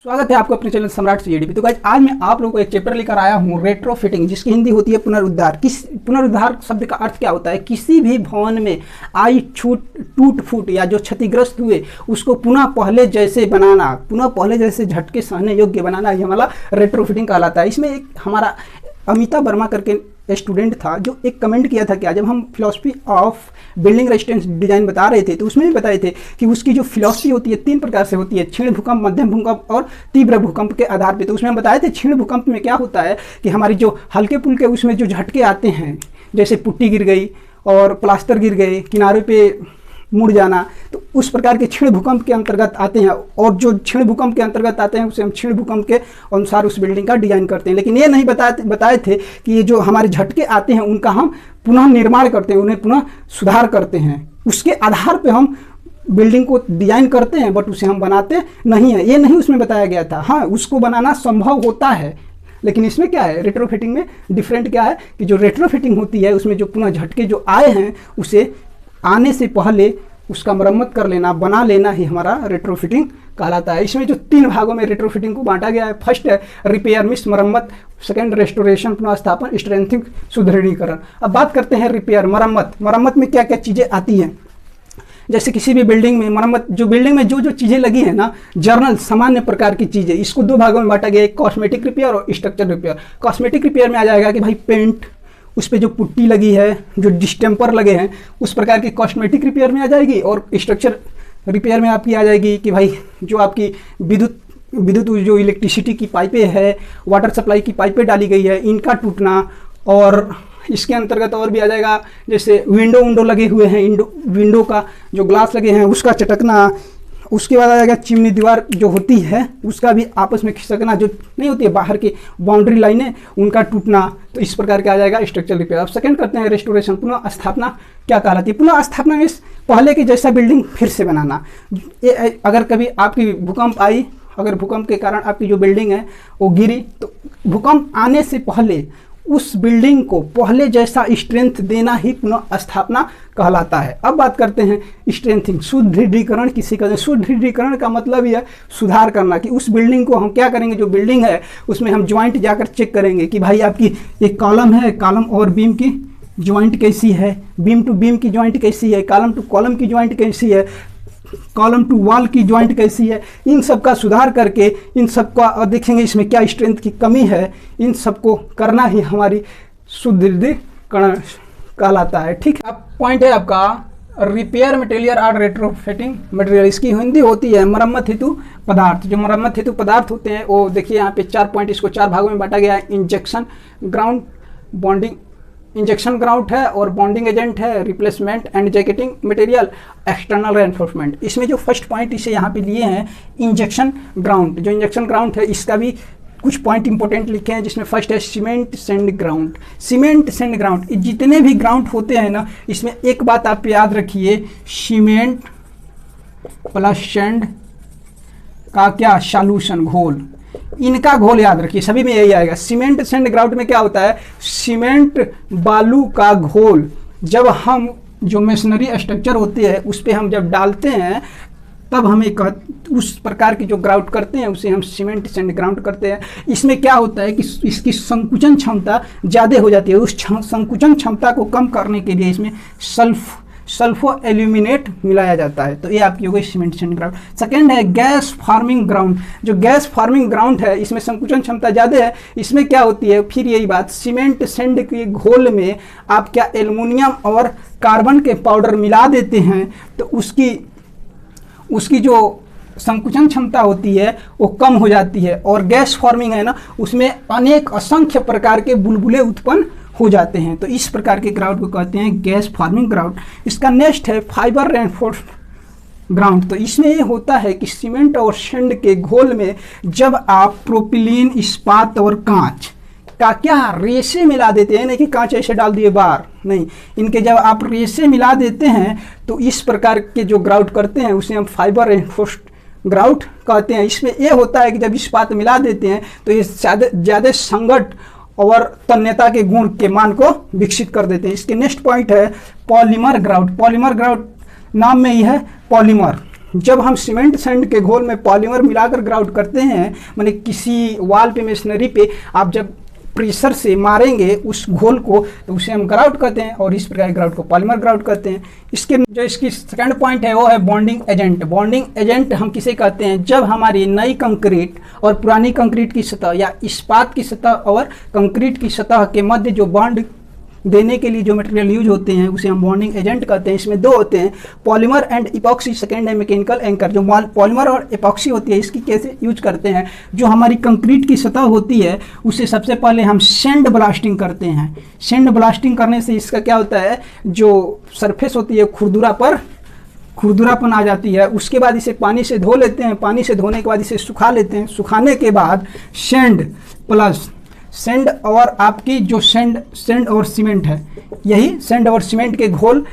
स्वागत है आपको अपने चैनल सम्राट CADP। तो गाइस आज मैं आप लोगों को एक चैप्टर लेकर आया हूँ रेट्रोफिटिंग, जिसकी हिंदी होती है पुनरुद्धार। पुनरुद्धार शब्द का अर्थ क्या होता है? किसी भी भवन में आई टूट फूट या जो क्षतिग्रस्त हुए उसको पुनः पहले जैसे बनाना, पुनः पहले जैसे झटके सहने योग्य बनाना, ये हमारा रेट्रोफिटिंग कहलाता है। इसमें एक हमारा अमिता वर्मा करके स्टूडेंट था जो एक कमेंट किया था कि जब हम philosophy of building resistance design बता रहे थे तो उसमें भी बताए थे कि उसकी जो फिलॉसफी होती है 3 प्रकार से होती है, क्षीण भूकंप, मध्यम भूकंप और तीव्र भूकंप के आधार पे। तो उसमें हम बताए थे क्षीण भूकंप में क्या होता है कि हमारी जो हल्के पुल्के उसमें जो झटके आते हैं, जैसे पुट्टी गिर गई और प्लास्टर गिर गए, किनारे पे मुड़ जाना, तो उस प्रकार के क्षीण भूकंप के अंतर्गत आते हैं। और जो क्षीण भूकंप के अंतर्गत आते हैं उसे हम क्षीण भूकंप के अनुसार उस बिल्डिंग का डिजाइन करते हैं। लेकिन ये नहीं बताए थे कि ये जो हमारे झटके आते हैं उनका हम पुनः निर्माण करते हैं, उन्हें पुनः सुधार करते हैं, उसके आधार पर हम बिल्डिंग को डिजाइन करते हैं, बट उसे हम बनाते नहीं हैं। ये नहीं उसमें बताया गया था। हाँ, उसको बनाना संभव होता है, लेकिन इसमें क्या है, रेट्रोफिटिंग में डिफरेंट क्या है कि जो रेट्रोफिटिंग होती है उसमें जो पुनः झटके जो आए हैं उसे आने से पहले उसका मरम्मत कर लेना, बना लेना ही हमारा रेट्रोफिटिंग कहलाता है। इसमें जो 3 भागों में रेट्रोफिटिंग को बांटा गया है, फर्स्ट है रिपेयर मीन्स मरम्मत, सेकंड रेस्टोरेशन पुनर्स्थापन, स्ट्रेंथिंग सुदृढ़ीकरण। अब बात करते हैं रिपेयर, मरम्मत। मरम्मत में क्या क्या चीज़ें आती हैं? जैसे किसी भी बिल्डिंग में मरम्मत, जो बिल्डिंग में जो चीज़ें लगी हैं ना, जर्नल सामान्य प्रकार की चीज़ें, इसको 2 भागों में बांटा गया है, कॉस्मेटिक रिपेयर और स्ट्रक्चर रिपेयर। कॉस्मेटिक रिपेयर में आ जाएगा कि भाई पेंट, उस पर जो पुट्टी लगी है, जो डिस्टेम्पर लगे हैं, उस प्रकार की कॉस्मेटिक रिपेयर में आ जाएगी। और स्ट्रक्चर रिपेयर में आपकी आ जाएगी कि भाई जो आपकी विद्युत जो इलेक्ट्रिसिटी की पाइपें है, वाटर सप्लाई की पाइपें डाली गई है, इनका टूटना। और इसके अंतर्गत और भी आ जाएगा, जैसे विंडो लगे हुए हैं, विंडो का जो ग्लास लगे हैं उसका चटकना। उसके बाद आ जाएगा चिमनी दीवार जो होती है उसका भी आपस में खिसकना, जो नहीं होती है बाहर की बाउंड्री लाइनें, उनका टूटना। तो इस प्रकार का आ जाएगा स्ट्रक्चर रिपेयर। अब सेकंड करते हैं रेस्टोरेशन, पुनः स्थापना क्या कहलाती है? पुनः स्थापना में पहले की जैसा बिल्डिंग फिर से बनाना। अगर कभी आपकी भूकंप आई, अगर भूकंप के कारण आपकी जो बिल्डिंग है वो गिरी, तो भूकंप आने से पहले उस बिल्डिंग को पहले जैसा स्ट्रेंथ देना ही पुनः स्थापना कहलाता है। अब बात करते हैं स्ट्रेंथिंग, सुदृढ़ीकरण किसी का। सुदृढ़ीकरण का मतलब यह सुधार करना कि उस बिल्डिंग को हम क्या करेंगे, जो बिल्डिंग है उसमें हम ज्वाइंट जाकर चेक करेंगे कि भाई आपकी एक कॉलम है, कॉलम और बीम की ज्वाइंट कैसी है, बीम टू बीम की ज्वाइंट कैसी है, कॉलम टू कॉलम की ज्वाइंट कैसी है, कॉलम टू वॉल की ज्वाइंट कैसी है। इन सब का सुधार करके इन सब का देखेंगे इसमें क्या स्ट्रेंथ की कमी है, इन सबको करना ही हमारी सुदृढ़ीकरण कहलाता है। ठीक है। अब पॉइंट है आपका रिपेयर मटेरियल और रेट्रोफिटिंग मटेरियल। इसकी हिंदी होती है मरम्मत हेतु पदार्थ। जो मरम्मत हेतु पदार्थ होते हैं वो देखिए यहाँ पे 4 पॉइंट, इसको 4 भागों में बांटा गया है। Injection ground, bonding, injection ground है और बॉन्डिंग एजेंट है, replacement and jacketing material, external reinforcement. इसमें जो फर्स्ट पॉइंट इसे यहाँ पे लिए हैं इंजेक्शन ग्राउंड। जो इंजेक्शन ग्राउंड है इसका भी कुछ पॉइंट इंपॉर्टेंट लिखे हैं, जिसमें फर्स्ट है cement sand ground. Cement sand ground, जितने भी ग्राउंड होते हैं ना, इसमें एक बात आप याद रखिए, सीमेंट प्लस सैंड का क्या सॉल्यूशन, घोल, इनका घोल याद रखिए, सभी में यही आएगा। सीमेंट सैंड ग्राउंड में क्या होता है, सीमेंट बालू का घोल जब हम जो मेसनरी स्ट्रक्चर होती है उस पर हम जब डालते हैं तब हमें उस प्रकार की जो ग्राउंड करते हैं उसे हम सीमेंट सैंड ग्राउंड करते हैं। इसमें क्या होता है कि इसकी संकुचन क्षमता ज़्यादा हो जाती है। उस संकुचन क्षमता को कम करने के लिए इसमें सल्फो एल्यूमिनेट मिलाया जाता है। तो ये आपकी हो गई सीमेंट सैंड ग्राउंड। सेकेंड है गैस फार्मिंग ग्राउंड। जो गैस फार्मिंग ग्राउंड है इसमें संकुचन क्षमता ज़्यादा है। इसमें क्या होती है, फिर यही बात, सीमेंट सैंड के घोल में आप क्या एल्युमिनियम और कार्बन के पाउडर मिला देते हैं तो उसकी जो संकुचन क्षमता होती है वो कम हो जाती है। और गैस फार्मिंग है ना, उसमें अनेक असंख्य प्रकार के बुलबुले उत्पन्न हो जाते हैं। तो इस प्रकार के ग्राउंड को कहते हैं गैस फार्मिंग ग्राउंड। इसका नेक्स्ट है फाइबर रेनफोर्स्ड ग्राउंड। तो इसमें ये होता है कि सीमेंट और सैंड के घोल में जब आप प्रोपिलीन, इस्पात और कांच का क्या रेशे मिला देते हैं, नहीं कि कांच ऐसे डाल दिए बाहर, नहीं, इनके जब आप रेशे मिला देते हैं तो इस प्रकार के जो ग्राउंड करते हैं उसे हम फाइबर रेनफोर्स्ड ग्राउंड कहते हैं। इसमें ये होता है कि जब इस्पात मिला देते हैं तो ये ज़्यादा संगत और तन्यता के गुण के मान को विकसित कर देते हैं। इसके नेक्स्ट पॉइंट है पॉलीमर ग्राउंड। पॉलीमर ग्राउंड नाम में ही है पॉलीमर, जब हम सीमेंट सैंड के घोल में पॉलीमर मिलाकर ग्राउट करते हैं, माने किसी वॉल पे मशीनरी पे आप जब प्रेशर से मारेंगे उस घोल को, तो उसे हम ग्राउट कहते हैं, और इस प्रकार ग्राउट को पॉलीमर ग्राउट कहते हैं। इसकी सेकंड पॉइंट है वो है बॉन्डिंग एजेंट। बॉन्डिंग एजेंट हम किसे कहते हैं? जब हमारी नई कंक्रीट और पुरानी कंक्रीट की सतह या इस्पात की सतह और कंक्रीट की सतह के मध्य जो बॉन्ड देने के लिए जो मटेरियल यूज होते हैं उसे हम बॉन्डिंग एजेंट कहते हैं। इसमें दो होते हैं, पॉलीमर एंड इपॉक्सी। सेकेंड है मैकेनिकल एंकर। जो पॉलीमर और इपॉक्सी होती है इसकी कैसे यूज करते हैं? जो हमारी कंक्रीट की सतह होती है उसे सबसे पहले हम सैंड ब्लास्टिंग करते हैं। सैंड ब्लास्टिंग करने से इसका क्या होता है, जो सरफेस होती है खुरदुरापन आ जाती है। उसके बाद इसे पानी से धो लेते हैं। पानी से धोने के बाद इसे सुखा लेते हैं। सुखाने के बाद सैंड और आपकी जो सैंड और सीमेंट है, यही सैंड और सीमेंट के घोल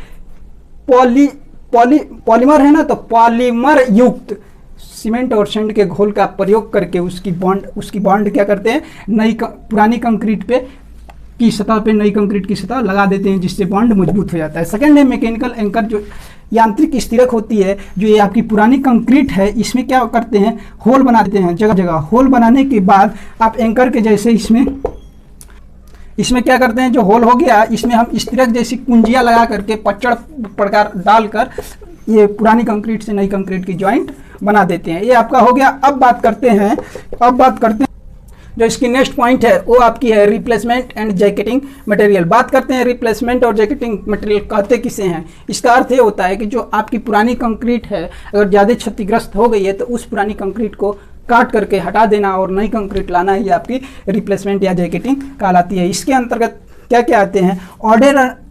पॉलीमर है ना, तो पॉलीमर युक्त सीमेंट और सैंड के घोल का प्रयोग करके उसकी बॉन्ड क्या करते हैं, पुरानी कंक्रीट पे की सतह पे नई कंक्रीट की सतह लगा देते हैं, जिससे बॉन्ड मजबूत हो जाता है। सेकंड है मैकेनिकल एंकर। जो यांत्रिक स्थिरक होती है, जो ये आपकी पुरानी कंक्रीट है, इसमें क्या करते हैं, होल बना देते हैं जगह जगह। होल बनाने के बाद आप एंकर के जैसे इसमें क्या करते हैं, जो होल हो गया इसमें हम स्थिरक जैसी कुंजियां लगा करके पच्चड़ प्रकार डालकर ये पुरानी कंक्रीट से नई कंक्रीट की जॉइंट बना देते हैं। ये आपका हो गया। अब बात करते हैं जो इसकी नेक्स्ट पॉइंट है वो आपकी है रिप्लेसमेंट एंड जैकेटिंग मटेरियल। बात करते हैं रिप्लेसमेंट और जैकेटिंग मटेरियल कहते किसे हैं। इसका अर्थ ये होता है कि जो आपकी पुरानी कंक्रीट है अगर ज़्यादा क्षतिग्रस्त हो गई है तो उस पुरानी कंक्रीट को काट करके हटा देना और नई कंक्रीट लाना ही आपकी रिप्लेसमेंट या जैकेटिंग कहलाती है। इसके अंतर्गत क्या क्या आते हैं,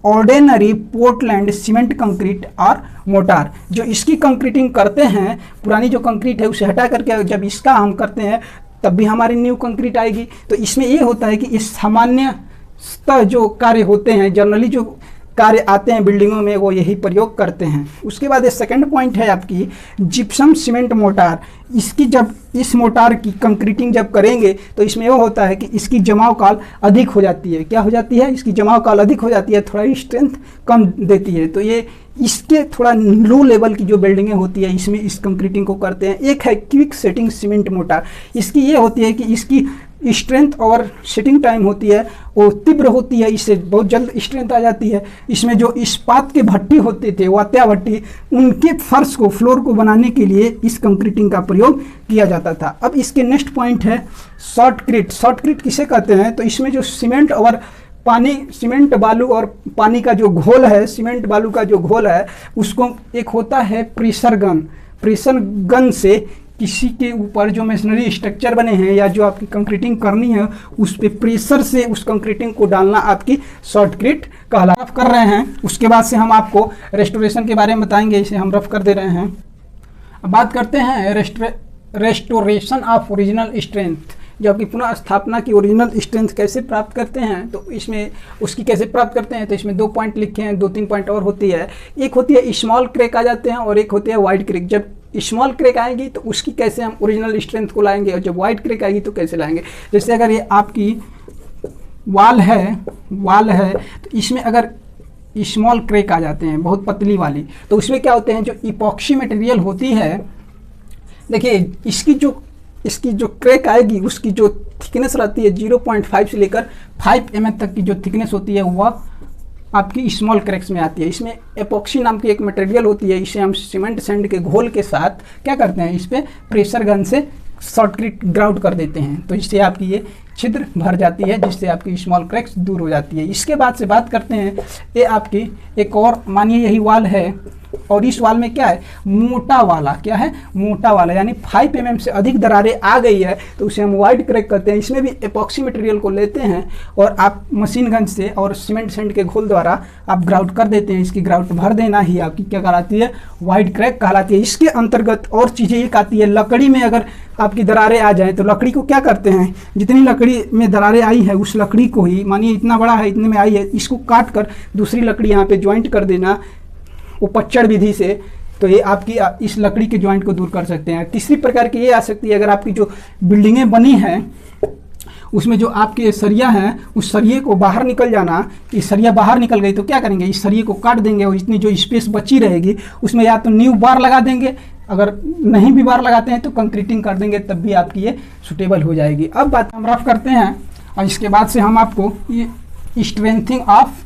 ऑर्डिनरी पोर्टलैंड सीमेंट कंक्रीट और मोटार। जो इसकी कंक्रीटिंग करते हैं, पुरानी जो कंक्रीट है उसे हटा करके जब इसका हम करते हैं तब भी हमारी न्यू कंक्रीट आएगी। तो इसमें ये होता है कि इस सामान्य जो कार्य होते हैं, जनरली जो कार्य आते हैं बिल्डिंगों में, वो यही प्रयोग करते हैं। उसके बाद ये सेकंड पॉइंट है आपकी जिप्सम सीमेंट मोटार। इसकी जब इस मोटार की कंक्रीटिंग जब करेंगे तो इसमें वो होता है कि इसकी जमाव काल अधिक हो जाती है। क्या हो जाती है, इसकी जमाव काल अधिक हो जाती है, थोड़ा स्ट्रेंथ कम देती है। तो ये इसके थोड़ा लो लेवल की जो बिल्डिंगें होती है इसमें इस कंक्रीटिंग को करते हैं। एक है क्विक सेटिंग सीमेंट मोटार। इसकी ये होती है कि इसकी स्ट्रेंथ और सेटिंग टाइम होती है वो तीव्र होती है, इससे बहुत जल्द स्ट्रेंथ आ जाती है। इसमें जो इस्पात के भट्टी होते थे, वात्या भट्टी, उनके फर्श को, फ्लोर को बनाने के लिए इस कंक्रीटिंग का प्रयोग किया जाता था। अब इसके नेक्स्ट पॉइंट है शॉर्टक्रीट। शॉर्टक्रीट किसे कहते हैं, तो इसमें जो सीमेंट बालू और पानी का जो घोल है, सीमेंट बालू का जो घोल है, उसको एक होता है प्रेशर गन से किसी के ऊपर जो मशीनरी स्ट्रक्चर बने हैं या जो आपकी कंक्रीटिंग करनी है उस पे प्रेशर से उस कंक्रीटिंग को डालना आपकी शॉर्टक्रीट कहलाता है। कर रहे हैं, उसके बाद से हम आपको रेस्टोरेशन के बारे में बताएंगे, इसे हम रफ कर दे रहे हैं। अब बात करते हैं रेस्टोरेशन ऑफ ओरिजिनल स्ट्रेंथ। जो आपकी पुनः स्थापना की ओरिजिनल स्ट्रेंथ कैसे प्राप्त करते हैं, तो इसमें उसकी कैसे प्राप्त करते हैं, तो इसमें 2 पॉइंट लिखे हैं, 2-3 पॉइंट और होती है। एक होती है स्मॉल क्रैक आ जाते हैं और एक होती है वाइड क्रैक। जब स्मॉल क्रैक आएगी तो उसकी कैसे हम ओरिजिनल स्ट्रेंथ को लाएंगे, और जब वाइड क्रैक आएगी तो कैसे लाएंगे। जैसे अगर ये आपकी वाल है तो इसमें अगर स्मॉल क्रैक आ जाते हैं बहुत पतली वाली, तो उसमें क्या होते हैं, जो इपॉक्सी मटेरियल होती है, देखिए इसकी जो क्रैक आएगी उसकी जो थिकनेस रहती है 0.5 से लेकर 5 mm तक की जो थिकनेस होती है वह आपकी स्मॉल क्रैक्स में आती है। इसमें एपॉक्सी नाम की एक मटेरियल होती है, इसे हम सीमेंट सैंड के घोल के साथ क्या करते हैं, इस पर प्रेशर गन से शॉर्टक्रीट ग्राउट कर देते हैं, तो इससे आपकी ये छिद्र भर जाती है, जिससे आपकी स्मॉल क्रैक्स दूर हो जाती है। इसके बाद से बात करते हैं, ये आपकी एक और, मानिए यही वाल है और इस वाल में क्या है, मोटा वाला, यानी 5 mm से अधिक दरारें आ गई है तो उसे हम वाइड क्रैक कहते हैं। इसमें भी एपॉक्सी मटेरियल को लेते हैं और आप मशीन गन से और सीमेंट सैंड के घोल द्वारा आप ग्राउट कर देते हैं। इसकी ग्राउट भर देना ही आपकी क्या कहलाती है, वाइड क्रैक कहलाती है। इसके अंतर्गत और चीज़ें एक आती है, लकड़ी में अगर आपकी दरारें आ जाए तो लकड़ी को क्या करते हैं, जितनी लकड़ी में दरारें आई है उस लकड़ी को ही, मानिए इतना बड़ा है, इतने में आई है, इसको काट कर दूसरी लकड़ी यहाँ पे ज्वाइंट कर देना वो पच्चड़ विधि से, तो ये आपकी इस लकड़ी के ज्वाइंट को दूर कर सकते हैं। तीसरी प्रकार की ये आ सकती है, अगर आपकी जो बिल्डिंगें बनी हैं उसमें जो आपके सरिया हैं उस सरिये को बाहर निकल जाना, कि सरिया बाहर निकल गई तो क्या करेंगे, इस सरिये को काट देंगे और इतनी जो स्पेस बची रहेगी उसमें या तो न्यू बार लगा देंगे अगर नहीं भी बार लगाते हैं तो कंक्रीटिंग कर देंगे तब भी आपकी ये सुटेबल हो जाएगी। अब बात हम रफ करते हैं और इसके बाद से हम आपको ये स्ट्रेंथिंग ऑफ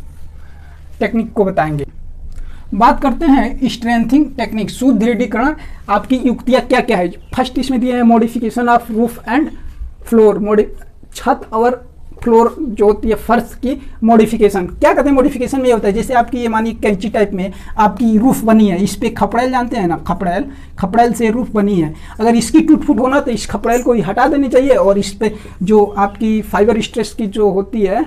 टेक्निक को बताएंगे। बात करते हैं स्ट्रेंथिंग टेक्निक, सुदृढ़ीकरण आपकी युक्तियाँ क्या क्या है। फर्स्ट इसमें दिया है modification of roof and floor, छत और फ्लोर जो होती है फर्श की मॉडिफिकेशन। क्या कहते हैं मॉडिफिकेशन में ये होता है जैसे आपकी ये मानिए कैंची टाइप में आपकी रूफ बनी है, इस पे खपड़ेल जानते हैं ना, खपड़ेल से रूफ बनी है। अगर इसकी टूट फूट होना तो इस खपड़ेल को ही हटा देनी चाहिए और इस पे जो आपकी फाइबर स्ट्रेस की जो होती है,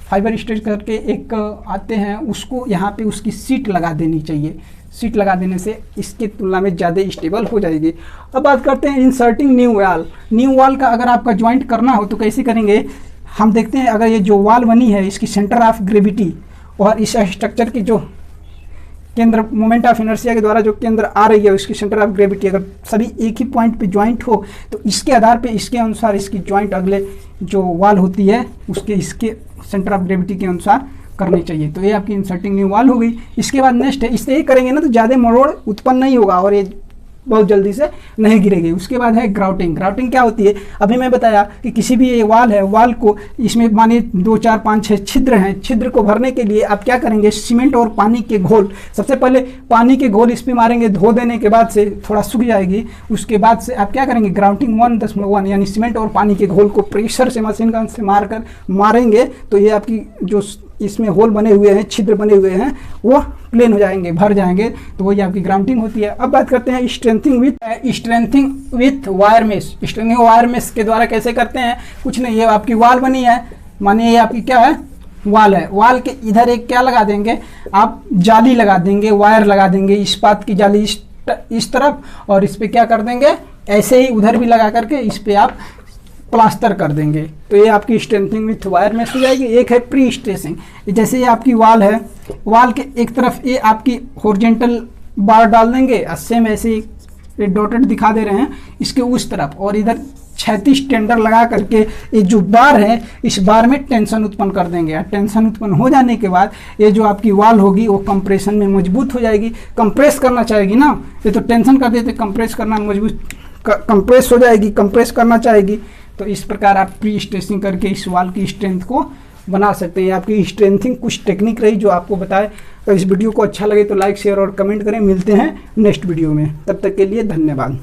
फाइबर स्ट्रेस करके एक आते हैं, उसको यहाँ पे उसकी सीट लगा देनी चाहिए। सीट लगा देने से इसकी तुलना में ज़्यादा स्टेबल हो जाएगी। अब बात करते हैं inserting new wall. New wall का अगर आपका ज्वाइंट करना हो तो कैसे करेंगे, हम देखते हैं अगर ये जो वॉल बनी है इसकी सेंटर ऑफ ग्रेविटी और इस स्ट्रक्चर की जो केंद्र मोमेंट ऑफ इनर्शिया के द्वारा जो केंद्र आ रही है उसकी सेंटर ऑफ ग्रेविटी अगर सभी एक ही पॉइंट पे ज्वाइंट हो तो इसके आधार पे इसके अनुसार इसकी ज्वाइंट अगले जो वॉल होती है उसके इसके सेंटर ऑफ ग्रेविटी के अनुसार करनी चाहिए। तो ये आपकी इंसर्टिंग न्यू वॉल हो गई। इसके बाद नेक्स्ट है, इससे ही करेंगे ना तो ज़्यादा मरोड़ उत्पन्न नहीं होगा और ये बहुत जल्दी से नहीं गिरेगी। उसके बाद है ग्राउटिंग। ग्राउटिंग क्या होती है, अभी मैं बताया कि किसी भी ये वाल है, वाल को इसमें मानिए 2 4 5 6 छिद्र हैं, छिद्र को भरने के लिए आप क्या करेंगे, सीमेंट और पानी के घोल, सबसे पहले पानी के घोल इस पर मारेंगे, धो देने के बाद से थोड़ा सूख जाएगी, उसके बाद से आप क्या करेंगे ग्राउटिंग 1.1 यानी सीमेंट और पानी के घोल को प्रेशर से मशीन गन से मारेंगे तो ये आपकी जो इसमें होल बने हुए हैं, छिद्र बने हुए हैं, वो प्लेन हो जाएंगे, भर जाएंगे, तो वही आपकी ग्राउटिंग होती है। अब बात करते हैं strengthening with wire mesh. Strengthening wire mesh के द्वारा कैसे करते हैं, कुछ नहीं, ये आपकी वॉल बनी है, मानिए ये आपकी क्या है, वॉल है, वॉल के इधर एक क्या लगा देंगे आप, जाली लगा देंगे, वायर लगा देंगे, इस्पात की जाली इस तरफ, और इस पे क्या कर देंगे ऐसे ही उधर भी लगा करके इस पे आप प्लास्टर कर देंगे। तो ये आपकी स्ट्रेंथिंग विथ वायर में हो जाएगी। एक है प्री स्ट्रेसिंग, जैसे ये आपकी वाल है, वाल के एक तरफ ये आपकी हॉरिजॉन्टल बार डाल देंगे, सेम ऐसे ही डॉटेड दिखा दे रहे हैं, इसके उस तरफ, और इधर क्षैतिज टेंडर लगा करके ये जो बार है इस बार में टेंशन उत्पन्न कर देंगे। टेंशन उत्पन्न हो जाने के बाद ये जो आपकी वाल होगी वो कंप्रेशन में मजबूत हो जाएगी, कंप्रेस करना चाहेगी ना, ये तो टेंशन कर देते, कंप्रेस करना मजबूत, कंप्रेस हो जाएगी, कंप्रेस करना चाहेगी। तो इस प्रकार आप प्री स्ट्रेसिंग करके इस वाल की स्ट्रेंथ को बना सकते हैं। आपकी स्ट्रेंथिंग कुछ टेक्निक रही जो आपको बताए। तो इस वीडियो को अच्छा लगे तो लाइक शेयर और कमेंट करें। मिलते हैं नेक्स्ट वीडियो में, तब तक के लिए धन्यवाद।